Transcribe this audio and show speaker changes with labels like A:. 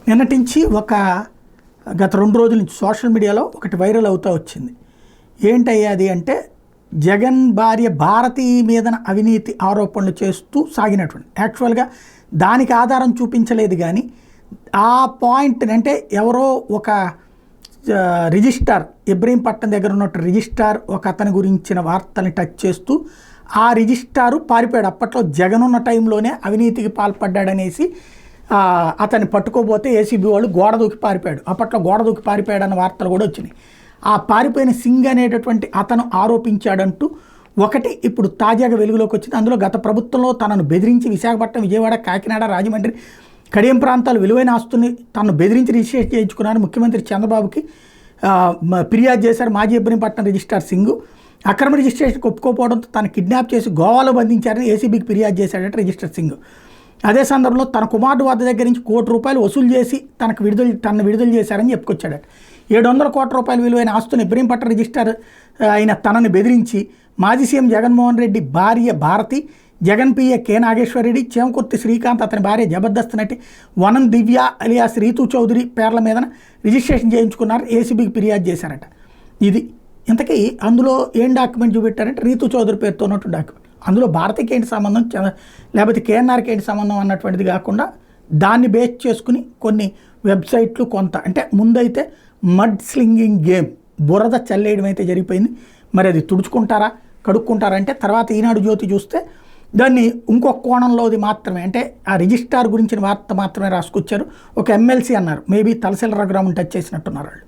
A: నిన్నటి నుంచి గత 2 రోజుల నుంచి సోషల్ మీడియాలో ఒకటి వైరల్ అవుతూ వచ్చింది. ఏంటయ్యాది అంటే జగన్ భార్య భారతి మీదన అవినీతి ఆరోపణలు చేస్తూ సాగినటువంటి, యాక్చువల్గా దానికి ఆధారం చూపించలేదు కానీ ఆ పాయింట్ అంటే ఎవరో ఒక రిజిస్టార్ ఇబ్రహీంపట్నం దగ్గర ఉన్నట్టు రిజిస్టార్ ఒక అతని గురించిన వార్తల్ని టచ్ చేస్తూ ఆ రిజిస్టారు పారిపోయాడు. అప్పట్లో జగన్ ఉన్న టైంలోనే అవినీతికి పాల్పడ్డాడనేసి అతన్ని పట్టుకోబోతే ఏసీబీ వాళ్ళు గోడ దూకి పారిపోయాడు. అప్పట్లో గోడ దూకి పారిపోయాడు అన్న వార్తలు కూడా వచ్చినాయి. ఆ పారిపోయిన సింగ్ అనేటటువంటి అతను ఆరోపించాడంటూ ఒకటి ఇప్పుడు తాజాగా వెలుగులోకి వచ్చింది. అందులో గత ప్రభుత్వంలో తనను బెదిరించి విశాఖపట్నం, విజయవాడ, కాకినాడ, రాజమండ్రి, కడియం ప్రాంతాలు విలువైన ఆస్తుని తనను బెదిరించి రిజిస్ట్రేషన్ చేయించుకున్నారు. ముఖ్యమంత్రి చంద్రబాబుకి ఫిర్యాదు చేశారు మాజీ ఇబ్రహీంపట్నం రిజిస్ట్రార్ సింగ్. అక్రమ రిజిస్ట్రేషన్కి ఒప్పుకోకపోవడంతో తను కిడ్నాప్ చేసి గోవాలో బంధించారని ఏసీబీకి ఫిర్యాదు చేశాడట రిజిస్టర్ సింగ్. అదే సందర్భంలో తన కుమారుడు వద్ద దగ్గర నుంచి ₹1 కోటి వసూలు చేసి తనను విడుదల చేశారని చెప్పుకొచ్చాడట. 700 కోట్ల రూపాయల విలువైన ఆస్తుని ఇబ్రహీంపట్నం రిజిస్టర్ అయిన తనని బెదిరించి మాజీ సీఎం జగన్మోహన్ రెడ్డి భార్య భారతి, జగన్ పిఏ కె నాగేశ్వరరెడ్డి, చేమకుర్తి శ్రీకాంత్ అతని భార్య జబర్దస్త్ నటి వనం దివ్య అలియాస్ రీతు చౌదరి పేర్ల మీద రిజిస్ట్రేషన్ చేయించుకున్నారు. ఏసీబీకి ఫిర్యాదు చేశారట. ఇది ఇంతకీ అందులో ఏం డాక్యుమెంట్ చూపెట్టారంటే రీతు చౌదరి పేరుతో ఉన్నట్టు డాక్యుమెంట్. అందులో భారతికి ఏంటి సంబంధం, లేకపోతే కేఎన్ఆర్కి ఏంటి సంబంధం అన్నటువంటిది కాకుండా దాన్ని బేస్ చేసుకుని కొన్ని వెబ్సైట్లు కొంత అంటే ముందైతే మడ్ స్లింగింగ్ గేమ్ బురద చల్లేయడం అయితే జరిగిపోయింది. మరి అది తుడుచుకుంటారా కడుక్కుంటారా అంటే తర్వాత ఈనాడు జ్యోతి చూస్తే దాన్ని ఇంకొక కోణంలోది మాత్రమే, అంటే ఆ రిజిస్టార్ గురించిన వార్త మాత్రమే రాసుకొచ్చారు. ఒక ఎమ్మెల్సీ అన్నారు, మేబీ తలసిల రఘురామన్ టచ్ చేసినట్టున్నారు వాళ్ళు.